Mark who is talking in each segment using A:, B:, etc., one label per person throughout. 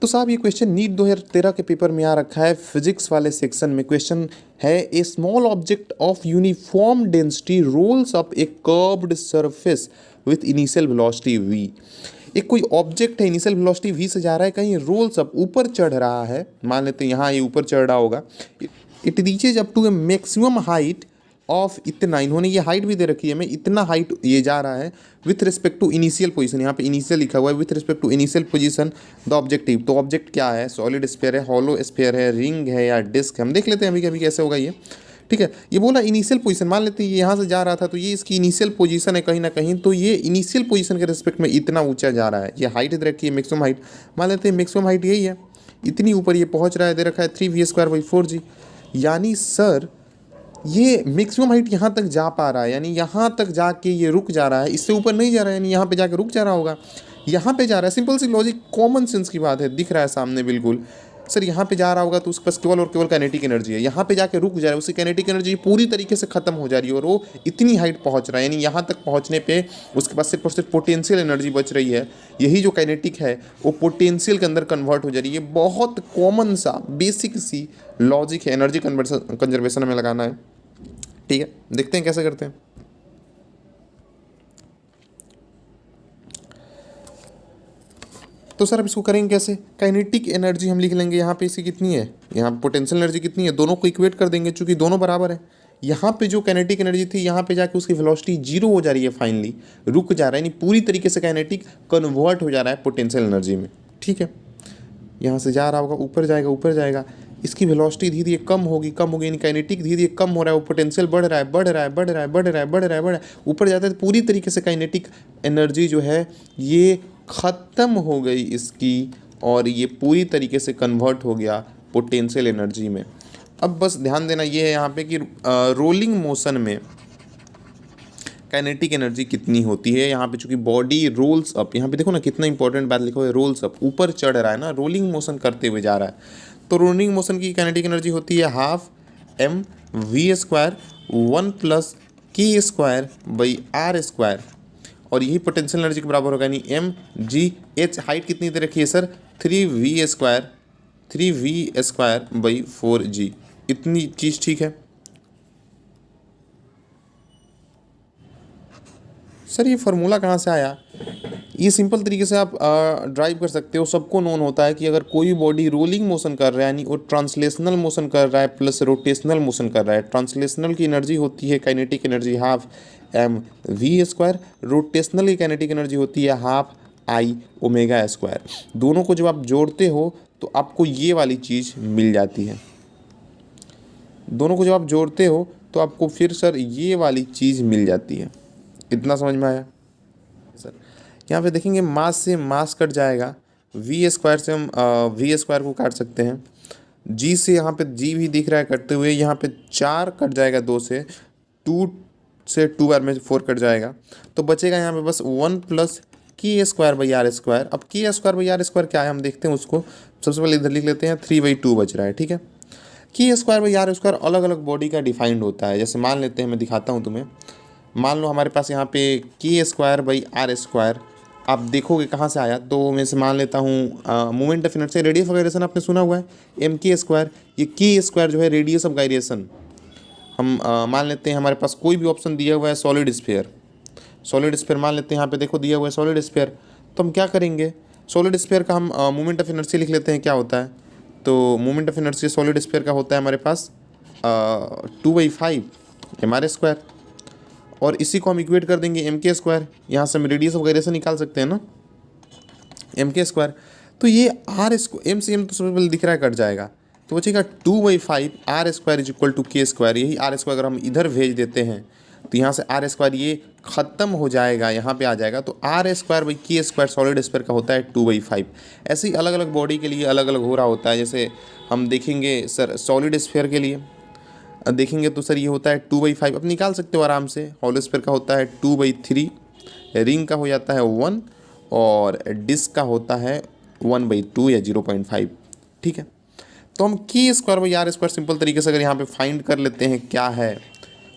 A: तो साहब ये क्वेश्चन नीट 2013 के पेपर में आ रखा है, फिजिक्स वाले सेक्शन में क्वेश्चन है, a small object of uniform density rolls up a curved surface with initial velocity v। एक कोई ऑब्जेक्ट है, इनिशियल वेलोसिटी v से जा रहा है, कहीं रोल्स अप ऊपर चढ़ रहा है, मान लेते हैं यहाँ ये ऊपर चढ़ रहा होगा, it reaches up to a maximum height of इतना, इन्होंने ये हाइट भी दे रखी है, मैं इतना हाइट ये जा रहा है with respect to initial position, यहाँ पे इनिशियल लिखा हुआ है, with respect to initial position the objective. तो ऑब्जेक्ट क्या है, सॉलिड स्फीयर है, हॉलो स्फीयर है, रिंग है या डिस्क है, हम देख लेते हैं अभी कैसे होगा ये। ठीक है, ये बोला इनिशियल पोजीशन, मान लेते हैं ये यहाँ से जा रहा था तो ये इसकी इनिशियल पोजीशन है कहीं ना कहीं, तो ये इनिशियल पोजीशन के रिस्पेक्ट में इतना ऊंचा जा रहा है, ये हाइट दे रखी है मैक्सिमम हाइट, मान लेते हैं मैक्सिमम हाइट यही है, इतनी ऊपर ये पहुँच रहा है, दे रखा है 3v²/4g। यानी सर ये मैक्सिमम हाइट यहाँ तक जा पा रहा है, यानी यहाँ तक जाके ये रुक जा रहा है, इससे ऊपर नहीं जा रहा है, यानी यहाँ पे जाके रुक जा रहा होगा, यहाँ पे जा रहा है, सिंपल सी लॉजिक कॉमन सेंस की बात है, दिख रहा है सामने बिल्कुल। सर यहाँ पे जा रहा होगा तो उसके पास केवल और केवल काइनेटिक एनर्जी है, यहाँ पे जाके रुक जा रहा है, उसकी काइनेटिक एनर्जी पूरी तरीके से खत्म हो जा रही है और वो इतनी हाइट पहुँच रहा है, यानी यहाँ तक पहुँचने पे उसके पास सिर्फ और सिर्फ पोटेंशियल एनर्जी बच रही है, यही जो काइनेटिक है वो पोटेंशियल के अंदर कन्वर्ट हो जा रही है। बहुत कॉमन सा बेसिक सी लॉजिक है, एनर्जी कंजर्वेशन में लगाना है। ठीक है, देखते हैं कैसे करते हैं। तो सर अब इसको करेंगे कैसे, काइनेटिक एनर्जी हम लिख लेंगे, यहाँ पे इसकी कितनी है, यहाँ पोटेंशियल एनर्जी कितनी है, दोनों को इक्वेट कर देंगे, चूंकि दोनों बराबर है। यहाँ पे जो काइनेटिक एनर्जी थी, यहाँ पे जाके उसकी वेलोसिटी 0 हो जा रही है, फाइनली रुक जा रहा है, यानी पूरी तरीके से काइनेटिक कन्वर्ट हो जा रहा है पोटेंशियल एनर्जी में। ठीक है, यहाँ से जा रहा होगा, ऊपर जाएगा, ऊपर जाएगा, इसकी वेलोसिटी धीरे धीरे कम होगी, यानी काइनेटिक धीरे धीरे कम हो रहा है, वो पोटेंशियल बढ़ रहा है, बढ़ रहा है, बढ़ रहा है, बढ़ रहा है, बढ़ रहा है, बढ़ रहा है, ऊपर जाता है, तो पूरी तरीके से काइनेटिक एनर्जी जो है ये ख़त्म हो गई इसकी, और ये पूरी तरीके से कन्वर्ट हो गया पोटेंशियल एनर्जी में। अब बस ध्यान देना ये है यहाँ पे कि रोलिंग मोशन में काइनेटिक एनर्जी कितनी होती है। यहाँ पे चूंकि बॉडी रोल्स अप, यहाँ पे देखो ना कितना इंपॉर्टेंट बात लिखा हुआ है, रोल्स अप, ऊपर चढ़ रहा है ना, रोलिंग मोशन करते हुए जा रहा है, तो रोलिंग मोशन की काइनेटिक एनर्जी होती है ½ mv², 1+k²/r², और यही पोटेंशियल एनर्जी के बराबर होगा, यानी mgh। हाइट कितनी दे रखी है सर, 3v²/4g, इतनी चीज़ ठीक है। सर ये फार्मूला कहाँ से आया, ये सिंपल तरीके से आप ड्राइव कर सकते हो, सबको नोन होता है कि अगर कोई बॉडी रोलिंग मोशन कर रहा है, यानी वो ट्रांसलेशनल मोशन कर रहा है प्लस रोटेशनल मोशन कर रहा है, ट्रांसलेशनल की एनर्जी होती है काइनेटिक एनर्जी ½ mv², रोटेशनल की काइनेटिक एनर्जी होती है ½I⍵²। दोनों को जब आप जोड़ते हो तो आपको ये वाली चीज़ मिल जाती है, दोनों को जब आप जोड़ते हो तो आपको फिर सर ये वाली चीज़ मिल जाती है। इतना समझ में आया सर। यहाँ पे देखेंगे मास से मास कट जाएगा, v² से हम v² को काट सकते हैं, g से यहाँ पे g भी दिख रहा है कटते हुए, यहाँ पे 4 कट जाएगा 2 से, 2 से 2 बार में 4 कट जाएगा, तो बचेगा यहाँ पे बस 1+k²/r²। अब k²/r² क्या है हम देखते हैं उसको, सबसे पहले इधर लिख लेते हैं, 3/2 बच रहा है। ठीक है, k²/r² अलग अलग बॉडी का डिफाइंड होता है, जैसे मान लेते हैं, मैं दिखाता हूँ तुम्हें, मान लो हमारे पास यहाँ पे k²/r², आप देखोगे कहाँ से आया, तो मैं से मान लेता हूँ moment of inertia, radius of gyration आपने सुना हुआ है mk², ये k² जो है रेडियस ऑफ गायरेशन। हम मान लेते हैं हमारे पास कोई भी ऑप्शन दिया हुआ है, सॉलिड स्फीयर मान लेते हैं, यहाँ पे देखो दिया हुआ है सॉलिड स्फीयर, तो हम क्या करेंगे, सॉलिड स्फीयर का हम मोमेंट ऑफ इनर्शिया लिख लेते हैं, क्या होता है, तो moment of inertia solid sphere का होता है हमारे पास 2/5 mr², और इसी को हम इक्वेट कर देंगे mk², यहाँ से हम रेडियस ऑफ गायरेशन निकाल सकते हैं ना, mk², तो ये m से m तो सबसे पहले दिख रहा है कट जाएगा, तो बचेगा 2/5 r² = k²। यही r² अगर हम इधर भेज देते हैं तो यहाँ से r² ये ख़त्म हो जाएगा, यहाँ पे आ जाएगा, तो r²/k² सॉलिड स्फीयर का होता है 2/5। ऐसे ही अलग अलग बॉडी के लिए अलग अलग हो रहा होता है, जैसे हम देखेंगे सर सॉलिड स्फीयर के लिए देखेंगे तो सर ये होता है 2/5, अब निकाल सकते हो आराम से, हॉलो स्फीयर का होता है 2/3, रिंग का हो जाता है 1, और डिस्क का होता है 1/2 या 0.5। ठीक है, तो हम k²/r² सिंपल तरीके से अगर यहाँ पे फाइंड कर लेते हैं क्या है,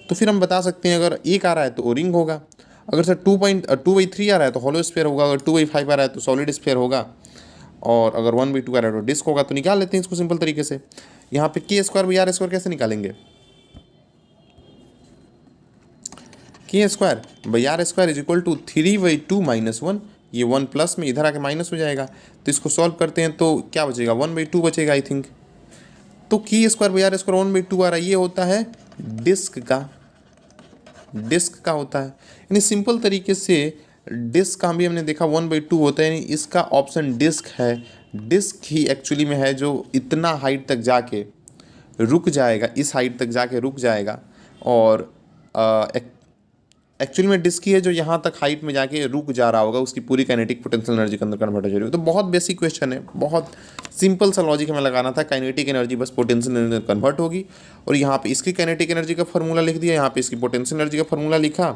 A: तो फिर हम बता सकते हैं अगर 1 आ रहा है तो रिंग होगा, अगर सर 2/3 आ रहा है तो हॉलो स्फीयर होगा, अगर 2/5 आ रहा है तो सॉलिड स्फीयर होगा, और अगर 1/2 का रेडियो डिस्क होगा तो निकाल लेते हैं इसको सिंपल तरीके से। यहाँ पे k² कैसे निकालेंगे? k² इज इक्वल टू 3/2 - 1, ये 1 प्लस में इधर आके माइनस हो जाएगा, तो इसको सॉल्व करते हैं तो क्या बचेगा? 1/2 बचेगा आई थिंक। तो k² 1/2 आ रहा है, ये होता है डिस्क का होता है। यानी सिंपल तरीके से डिस्क का भी हमने देखा 1/2 होता है, यानी इसका ऑप्शन डिस्क है। डिस्क ही एक्चुअली में है जो इतना हाइट तक जाके रुक जाएगा, इस हाइट तक जाके रुक जाएगा, और एक्चुअली में डिस्क ही है जो यहाँ तक हाइट में जाके रुक जा रहा होगा, उसकी पूरी काइनेटिक पोटेंशियल एनर्जी के अंदर कन्वर्ट हो जाएगी। तो बहुत बेसिक क्वेश्चन है, बहुत सिंपल सा लॉजिक हमें लगाना था। काइनेटिक एनर्जी बस पोटेंशियल एनर्जी कन्वर्ट होगी, और यहाँ पे इसकी काइनेटिक एनर्जी का फॉर्मूला लिख दिया, यहाँ पे इसकी पोटेंशियल एनर्जी का फॉर्मूला लिखा।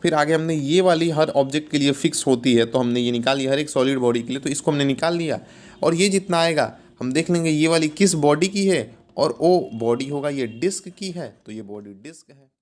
A: फिर आगे हमने ये वाली हर ऑब्जेक्ट के लिए फिक्स होती है, तो हमने ये निकाल लिया हर एक सॉलिड बॉडी के लिए, तो इसको हमने निकाल लिया। और ये जितना आएगा हम देख लेंगे ये वाली किस बॉडी की है, और वो बॉडी होगा ये डिस्क की है, तो ये बॉडी डिस्क है।